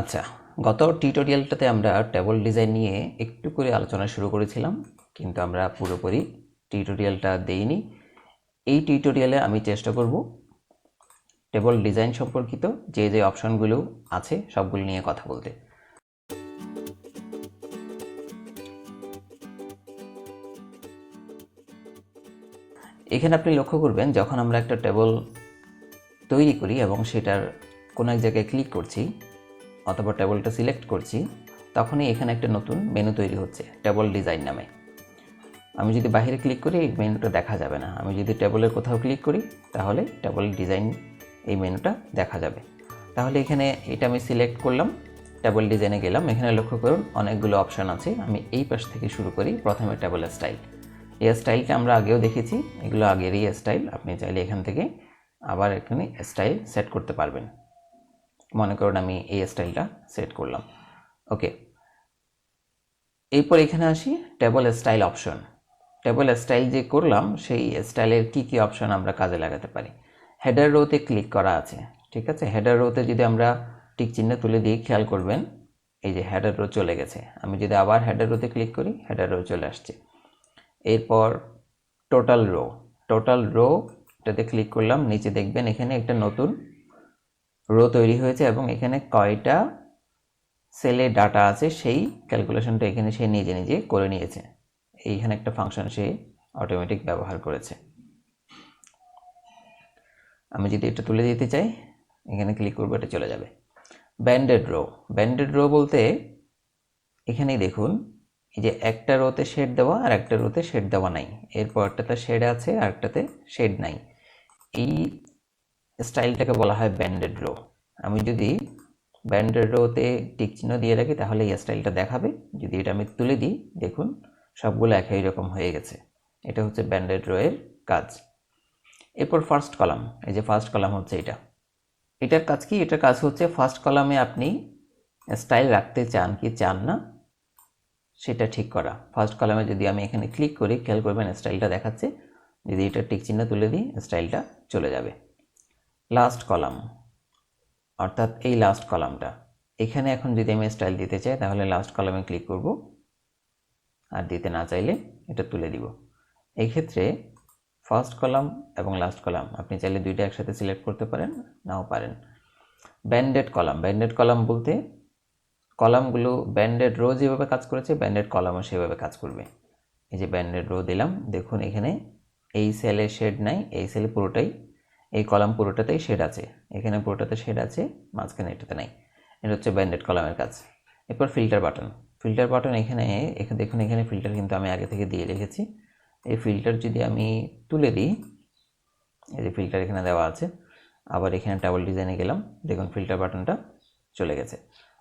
আচ্ছা, গত টিউটোরিয়ালটাতে আমরা টেবল ডিজাইন নিয়ে একটু করে আলোচনা শুরু করেছিলাম, কিন্তু আমরা পুরোপুরি টিউটোরিয়ালটা দেইনি। এই টিউটোরিয়ালে আমি চেষ্টা করব টেবল ডিজাইন সম্পর্কিত যে অপশনগুলো আছে সবগুলো নিয়ে কথা বলতে। এখানে আপনি লক্ষ্য করবেন, যখন আমরা একটা টেবল তৈরি করি এবং সেটার কোনো এক জায়গায় ক্লিক করছি অথবা টেবলটা সিলেক্ট করছি, তখনই এখানে একটা নতুন মেনু তৈরি হচ্ছে টেবল ডিজাইন নামে। আমি যদি বাইরে ক্লিক করি এই মেনুটা দেখা যাবে না। আমি যদি টেবলের কোথাও ক্লিক করি তাহলে টেবল ডিজাইন এই মেনুটা দেখা যাবে। তাহলে এখানে এটা আমি সিলেক্ট করলাম, টেবল ডিজাইনে গেলাম। এখানে লক্ষ্য করুন অনেকগুলো অপশান আছে। আমি এই পাশ থেকে শুরু করি। প্রথমে টেবল স্টাইল। এই স্টাইলটা আমরা আগেও দেখেছি, এগুলো আগেরই স্টাইল। আপনি চাইলে এখান থেকে আবার এখানে স্টাইল সেট করতে পারবেন। মনে করুন আমি এই স্টাইলটা সেট করলাম, ওকে। এরপর এখানে আসি table style option. Table style যে করলাম সেই স্টাইলের কি অপশন আমরা কাজে লাগাতে পারি। হেডার রোতে ক্লিক করা আছে, ঠিক আছে। হেডার রোতে যদি আমরা টিক চিহ্ন তুলে দিই, খেয়াল করবেন এই যে হেডার রো চলে গেছে। আমি যদি আবার হেডার রোতে ক্লিক করি, হেডার রো চলে আসছে। এরপর টোটাল রোটাতে ক্লিক করলাম, নিচে দেখবেন এখানে একটা নতুন রো তৈরি হয়েছে এবং এখানে কয়টা সেলে ডাটা আছে সেই ক্যালকুলেশনটা এখানে সে নিজে নিজে করে নিয়েছে। এইখানে একটা ফাংশন সে অটোমেটিক ব্যবহার করেছে। আমি যদি এটা তুলে দিতে চাই, এখানে ক্লিক করবো, এটা চলে যাবে। ব্যান্ডেড রো বলতে এখানেই দেখুন এই যে একটা রোতে শেড দেওয়া আর একটা রোতে শেড দেওয়া নাই, এরপর একটাতে শেড আছে আর একটাতে শেড নাই। এই স্টাইলটাকে বলা হয় ব্যান্ডেড রো। আমি যদি ব্যান্ডেড রোতে টিক চিহ্ন দিয়ে রাখি তাহলে এই স্টাইলটা দেখাবে। যদি এটা আমি তুলে দিই, দেখুন সবগুলো একই রকম হয়ে গেছে। এটা হচ্ছে ব্যান্ডেড রো এর কাজ। এরপর ফার্স্ট কলাম, এই যে ফার্স্ট কলাম হচ্ছে এটার কাজ কি? এটার কাজ হচ্ছে ফার্স্ট কলামে আপনি স্টাইল রাখতে চান কি চান না সেটা ঠিক করা। ফার্স্ট কলামে যদি আমি এখানে ক্লিক করি, খেয়াল করবেন স্টাইলটা দেখাচ্ছে। যদি এটা টিক চিহ্ন তুলে দিই, স্টাইলটা চলে যাবে। লাস্ট কলাম, অর্থাৎ এই লাস্ট কলামটা, এখানে এখন যদি আমি স্টাইল দিতে চাই তাহলে লাস্ট কলামে ক্লিক করব, আর দিতে না চাইলে এটা তুলে দিব। এই ক্ষেত্রে ফার্স্ট কলাম এবং লাস্ট কলাম আপনি চাইলে দুইটা একসাথে সিলেক্ট করতে পারেন, নাও পারেন। ব্যান্ডেড কলাম বলতে কলামগুলো ব্যান্ডেড রো যেভাবে কাজ করেছে ব্যান্ডেড কলামও সেভাবে কাজ করবে। এই যে ব্যান্ডেড রো দিলাম, দেখুন এখানে এই সেলে শেড নাই, এই সেলে পুরোটাই, এই কলাম পুরোটাতেই শেড আছে, এখানে পুরোটাতে শেড আছে, মাঝখানে এটাতে নাই। এটা হচ্ছে ব্যান্ডেড কলামের কাজ। এরপর ফিল্টার বাটন, এখানে দেখুন এখানে ফিল্টার কিন্তু আমি আগে থেকে দিয়ে রেখেছি। এই ফিল্টার যদি আমি তুলে দিই, এই যে ফিল্টার এখানে দেওয়া আছে, আবার এখানে টেবল ডিজাইনে গেলাম, দেখুন ফিল্টার বাটনটা চলে গেছে।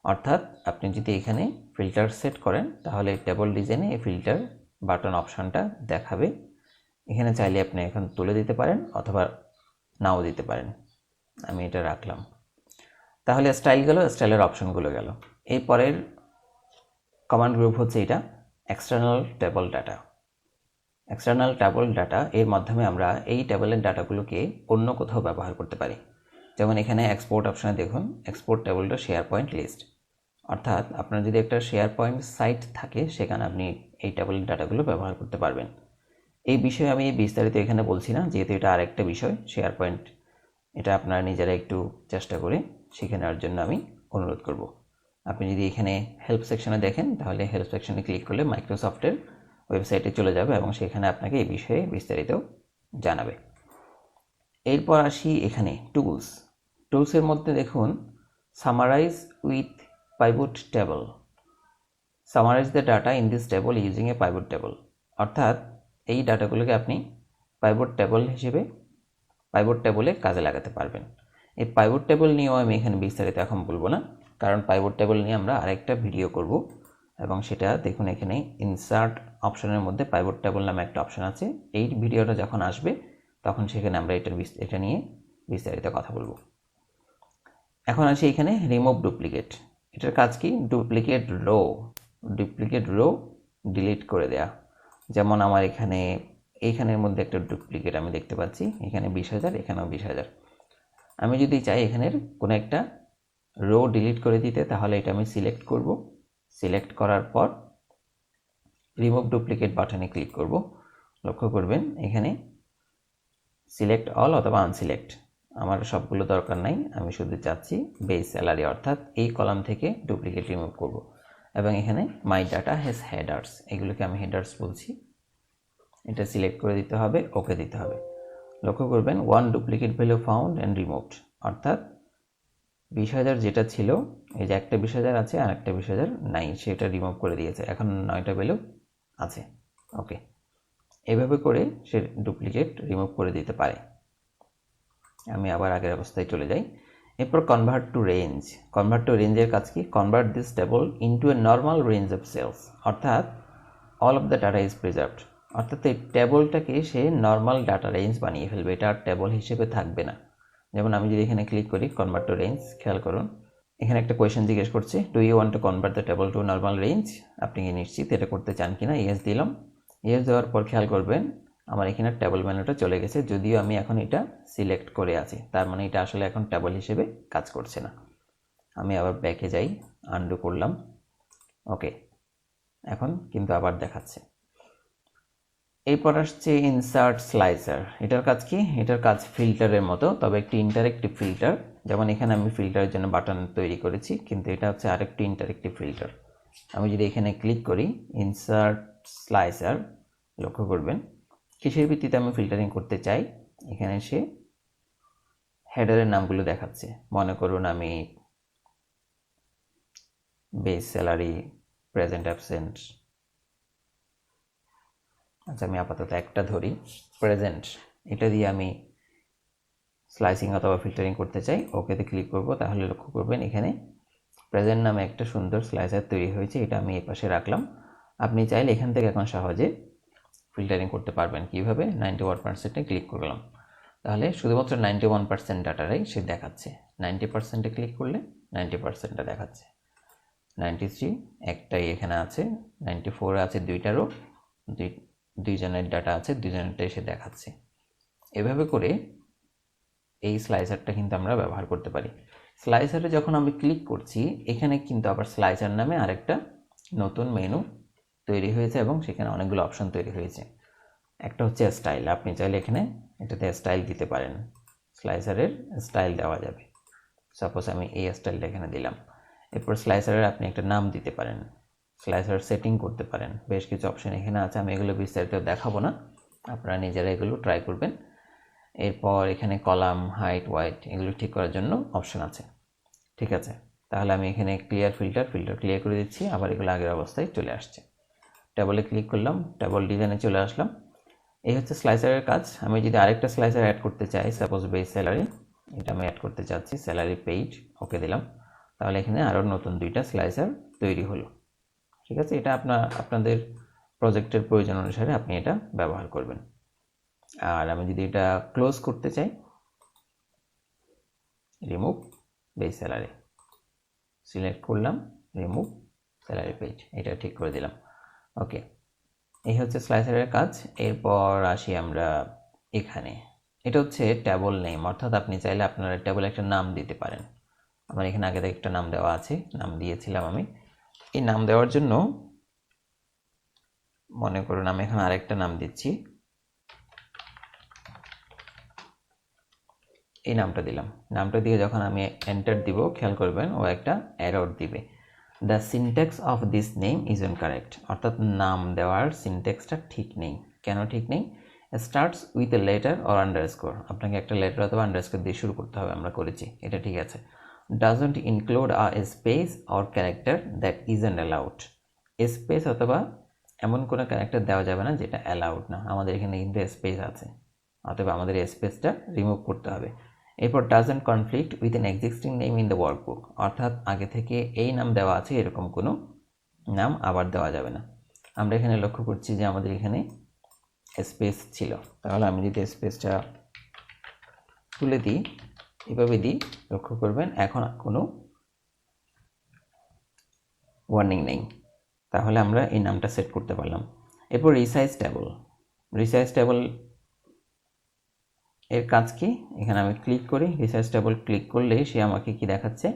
অর্থাৎ আপনি যদি এখানে ফিল্টার সেট করেন তাহলে টেবল ডিজাইনে এই ফিল্টার বাটন অপশনটা দেখাবে। এখানে চাইলে আপনি এখন তুলে দিতে পারেন অথবা নাও দিতে পারেন। আমি এটা রাখলাম। তাহলে স্টাইল গেল, স্টাইলের অপশনগুলো গেল। এই পরের কমান্ড গ্রুপ হচ্ছে এটা এক্সটার্নাল টেবল ডাটা। এর মাধ্যমে আমরা এই টেবলের ডাটাগুলোকে অন্য কোথাও ব্যবহার করতে পারি। যেমন এখানে এক্সপোর্ট অপশানে দেখুন, export table to SharePoint list. অর্থাৎ আপনার যদি একটা শেয়ার পয়েন্ট সাইট থাকে সেখানে আপনি এই টেবলের ডাটাগুলো ব্যবহার করতে পারবেন। এই বিষয়ে আমি বিস্তারিত এখানে বলছি না, যেহেতু এটা আরেকটা বিষয় শেয়ার পয়েন্ট। এটা আপনারা নিজেরা একটু চেষ্টা করে শিখে নেওয়ার জন্য আমি অনুরোধ করব। আপনি যদি এখানে হেল্প সেকশনে দেখেন তাহলে হেল্প সেকশনে ক্লিক করলে মাইক্রোসফটের ওয়েবসাইটে চলে যাবে এবং সেখানে আপনাকে এই বিষয়ে বিস্তারিত জানাবে। এরপর আসি এখানে টুলসের মধ্যে দেখুন summarise with pivot table, summarise the data in this table using a pivot table. অর্থাৎ এই ডাটাগুলোকে আপনি পাইভট টেবলে কাজে লাগাতে পারবেন। এই পাইভট টেবল নিয়েও আমি এখানে বিস্তারিত এখন বলবো না, কারণ পাইভট টেবল নিয়ে আমরা আরেকটা ভিডিও করব এবং সেটা দেখুন এখানে ইনসার্ট অপশনের মধ্যে পাইভট টেবল নামে একটা অপশন আছে। এই ভিডিওটা যখন আসবে তখন সেখানে আমরা এটা নিয়ে বিস্তারিত কথা বলবো। এখন আসি এখানে রিমুভ ডুপ্লিকেট। এটার কাজ কি? ডুপ্লিকেট রো ডিলিট করে দেয়া। যেমন আমার এইখানের মধ্যে একটা ডুপ্লিকেট আমি দেখতে পাচ্ছি, এখানে 20,000, এখানেও 20,000। আমি যদি চাই এখানের কোনো একটা রো ডিলিট করে দিতে, তাহলে এটা আমি সিলেক্ট করব। সিলেক্ট করার পর রিমুভ ডুপ্লিকেট বাটনে ক্লিক করব। লক্ষ্য করবেন এখানে সিলেক্ট অল অথবা আনসিলেক্ট, আমার সবগুলো দরকার নাই, আমি শুধু চাচ্ছি বেস স্যালারি, অর্থাৎ এই কলাম থেকে ডুপ্লিকেট রিমুভ করব। এবং এখানে মাই ডাটা হ্যাজ হেডার্স, এগুলোকে আমি হেডার্স বলছি, এটা সিলেক্ট করে দিতে হবে, ওকে দিতে হবে। লক্ষ্য করবেন one duplicate value found and removed, অর্থাৎ 20,000 যেটা ছিল, এই যে একটা 20,000 আছে আর একটা 20,000 নাই, সেটা রিমুভ করে দিয়েছে, এখন 9টা ভ্যালু আছে। ওকে, এভাবে করে সে ডুপ্লিকেট রিমুভ করে দিতে পারে। আমি আবার আগের অবস্থায় চলে যাই। এরপর convert to range. Convert to রেঞ্জের কাজ কি? Convert this table into a normal range of cells, অর্থাৎ all of the data is preserved, অর্থাৎ এই টেবলটাকে সে নর্মাল ডাটা রেঞ্জ বানিয়ে ফেলবে, এটা আর টেবল হিসেবে থাকবে না। যেমন আমি যদি এখানে ক্লিক করি কনভার্ট টু রেঞ্জ, খেয়াল করুন এখানে একটা কোয়েশ্চেন জিজ্ঞেস করছে, do you want to convert the table to normal range, আপনি কি নিশ্চিত এটা করতে চান কিনা? ইয়েস দিলাম। ইয়েস দেওয়ার পর খেয়াল করবেন আমার এখানে টেবল মেনুটা চলে গেছে, যদিও আমি এখন এটা সিলেক্ট করে আছি, তার মানে এটা আসলে এখন টেবল হিসেবে কাজ করছে না। আমি আবার ব্যাকে যাই, আনডু করলাম, ওকে, এখন কিন্তু আবার দেখাচ্ছে। এরপর আসছে ইনসার্ট স্লাইসার। এটার কাজ কি? এটার কাজ ফিল্টারের মতো, তবে একটি ইন্টারেক্টিভ ফিল্টার। যেমন এখানে আমি ফিল্টারের জন্য বাটন তৈরি করেছি, কিন্তু এটা হচ্ছে আরেকটি ইন্টারেক্টিভ ফিল্টার। আমি যদি এখানে ক্লিক করি ইনসার্ট স্লাইসার, লক্ষ্য করবেন কিসের ভিত্তিতে আমি ফিল্টারিং করতে চাই, এখানে সে হেডারের নামগুলো দেখাচ্ছে। মনে করুন আমি বেস স্যালারি, প্রেজেন্ট অ্যাবসেন্ট, আচ্ছা আমি আপাতত একটা ধরি প্রেজেন্ট, এটা দিয়ে আমি স্লাইসিং অথবা ফিল্টারিং করতে চাই। ওকেতে ক্লিক করব, তাহলে লক্ষ্য করবেন এখানে প্রেজেন্ট নামে একটা সুন্দর স্লাইসার তৈরি হয়েছে, এটা আমি এই পাশে রাখলাম। আপনি চাইলে এখান থেকে এখন সহজে ফিল্টারিং করতে পারবেন। কিভাবে? 91%-এ ক্লিক করলাম, তাহলে শুধুমাত্র 91% ডাটারাই সে দেখাচ্ছে। 90%-এ ক্লিক করলে 90%টা দেখাচ্ছে। 93 একটাই এখানে আছে, 94 আছে দুইটারও, দুইজনের ডাটা আছে, দুইজনেরটা এসে দেখাচ্ছে। এভাবে করে এই স্লাইসারটা কিন্তু আমরা ব্যবহার করতে পারি। স্লাইসারে যখন আমি ক্লিক করছি, এখানে কিন্তু আবার স্লাইসার নামে আরেকটা নতুন মেনু তৈরি হয়েছে এবং সেখানে অনেকগুলো অপশন তৈরি হয়েছে। একটা হচ্ছে স্টাইল, আপনি চাইলে এখানে এটাতে স্টাইল দিতে পারেন, স্লাইসারের স্টাইল দেওয়া যাবে। সাপোজ আমি এই স্টাইলটা এখানে দিলাম। এরপর স্লাইসারের আপনি একটা নাম দিতে পারেন, স্লাইসার সেটিং করতে পারেন, বেশ কিছু অপশন এখানে আছে, আমি এগুলো বিস্তারিত দেখাবো না, আপনারা নিজেরা এগুলো ট্রাই করবেন। এরপর এখানে কলাম, হাইট, ওয়াইট এগুলো ঠিক করার জন্য অপশন আছে। ঠিক আছে, তাহলে আমি এখানে ক্লিয়ার ফিল্টার ক্লিয়ার করে দিচ্ছি, আবার এগুলো আগের অবস্থায় চলে আসছে। টেবলে ক্লিক করলাম, টেবল ডিজাইনে চলে আসলাম। এই হচ্ছে স্লাইসারের কাজ। আমি যদি আরেকটা স্লাইসার অ্যাড করতে চাই, সাপোজ বেস স্যালারি, এটা আমি অ্যাড করতে চাচ্ছি, স্যালারি পেইড, ওকে দিলাম, তাহলে এখানে আরও নতুন দুইটা স্লাইসার তৈরি হলো। ঠিক আছে, এটা আপনাদের প্রজেক্টের প্রয়োজন অনুসারে আপনি এটা ব্যবহার করবেন। আর আমি যদি এটা ক্লোজ করতে চাই, রিমুভ বেস স্যালারি, সিলেক্ট করলাম, রিমুভ স্যালারি পেজ, এটা ঠিক করে দিলাম। ওকে, এই হচ্ছে স্লাইসারের কাজ। এরপর আসি আমরা এখানে, এটা হচ্ছে টেবল নেম, অর্থাৎ আপনি চাইলে আপনার টেবলে একটা নাম দিতে পারেন। আমার এখানে আগে থেকে একটা নাম দেওয়া আছে, নাম দিয়েছিলাম আমি। এই নাম দেওয়ার জন্য মনে করুন আমি এখন আরেকটা নাম দিচ্ছি, এই নামটা দিলাম। নামটা দিয়ে যখন আমি এন্টার দিব, খেয়াল করবেন ও একটা এরর দিবে, the syntax of this name is incorrect, অর্থাৎ নাম দেওয়ার সিনট্যাক্সটা ঠিক নেই। কেন ঠিক নেই? Starts with a letter or underscore, আপনাকে একটা লেটার অথবা আন্ডারস্কোর দিয়ে শুরু করতে হবে, আমরা করেছি, এটা ঠিক আছে। Doesn't include a space or character that isn't allowed, space অথবা এমন কোনো ক্যারেক্টার দেওয়া যাবে না যেটা অ্যালাউড না। আমাদের এখানে কিন্তু স্পেস আছে, অথবা আমাদের স্পেসটা রিমুভ করতে হবে। এরপর doesn't conflict with an existing name in the workbook, অর্থাৎ আগে থেকে এই নাম দেওয়া আছে এরকম কোনো নাম আবার দেওয়া যাবে না। আমরা এখানে লক্ষ্য করছি যে আমাদের এখানে স্পেস ছিল, তাহলে আমি যদি স্পেসটা তুলে দিই, এভাবে দিই, লক্ষ্য করবেন এখন কোনো ওয়ার্নিং নেই, তাহলে আমরা এই নামটা সেট করতে পারলাম। এরপর রিসাইজ টেবল। রিসাইজ টেবল এর কাজ কি? এখানে আমি ক্লিক করি, রিসাইজ টেবল ক্লিক করলে সে আমাকে কি দেখাচ্ছে,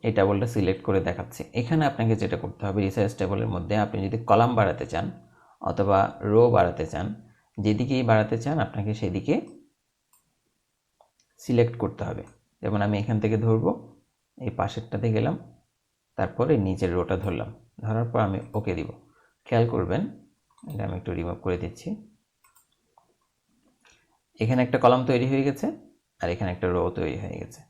এই টেবলটা সিলেক্ট করে দেখাচ্ছে। এখানে আপনাকে যেটা করতে হবে, রিসাইজ টেবলের মধ্যে আপনি যদি কলাম বাড়াতে চান অথবা রো বাড়াতে চান, যেদিকেই বাড়াতে চান আপনাকে সেদিকে সিলেক্ট করতে হবে। যেমন আমি এখান থেকে ধরবো, এই পাশেরটাতে গেলাম, তারপরে নিচের রোটা ধরলাম, ধরার পর আমি ওকে দিব। খেয়াল করবেন, এটা আমি একটু রিমুভ করে দিচ্ছি। এখানে একটা কলাম তৈরি হয়ে গেছে আর এখানে একটা রো তৈরি হয়ে গেছে।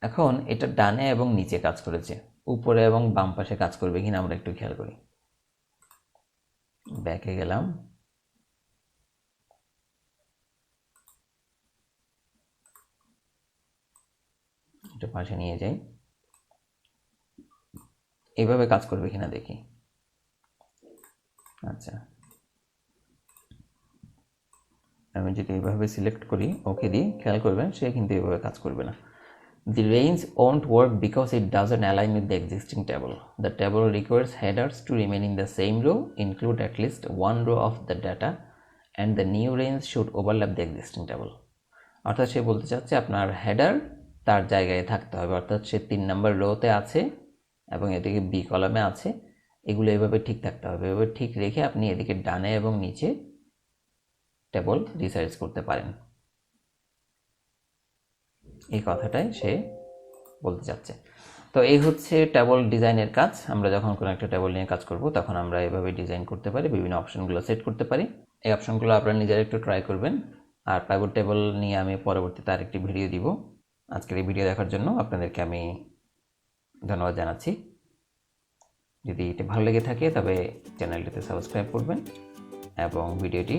এখন এটা ডানে এবং নিচে কাজ করেছে, উপরে এবং বাম পাশে কাজ করবে কিনা আমরা একটু খেয়াল করি। ব্যাকে গেলাম, এটা পাশে নিয়ে যাই, এইভাবে কাজ করবে কিনা দেখি। আচ্ছা, আমি যদি এইভাবে সিলেক্ট করি, ওকে দিই, খেয়াল করবেন সে কিন্তু এইভাবে কাজ করবে না। The range won't work because it doesn't align with the existing table. The table requires headers to remain in the same row, include at least one row of the data, and the new range should overlap the existing table. অর্থাৎ সে বলতে চাচ্ছে আপনার header তার জায়গায় থাকতে হবে, অর্থাৎ সে 3 নম্বর রোতে আছে এবং এদিকে বি কলামে আছে, এগুলো এভাবে ঠিক থাকতে হবে। এভাবে ঠিক রেখে আপনি এদিকে ডানে এবং নিচে টেবল রিসাইজ করতে পারেন। এই কথাটাই সে বলতে চাচ্ছে। তো এই হচ্ছে টেবল ডিজাইনের কাজ। আমরা যখন কোনো একটা টেবল নিয়ে কাজ করব তখন আমরা এভাবে ডিজাইন করতে পারি, বিভিন্ন অপশনগুলো সেট করতে পারি। এই অপশনগুলো আপনারা নিজেরা একটু ট্রাই করবেন। আর পাইভট টেবল নিয়ে আমি পরবর্তীতে আরেকটি ভিডিও দিব। আজকের এই ভিডিও দেখার জন্য আপনাদেরকে আমি ধন্যবাদ জানাচ্ছি। যদি এটি ভালো লেগে থাকে তবে চ্যানেলটিতে সাবস্ক্রাইব করবেন এবং ভিডিওটি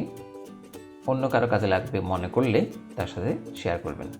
অন্য কারো কাজে লাগবে মনে করলে তার সাথে শেয়ার করবেন।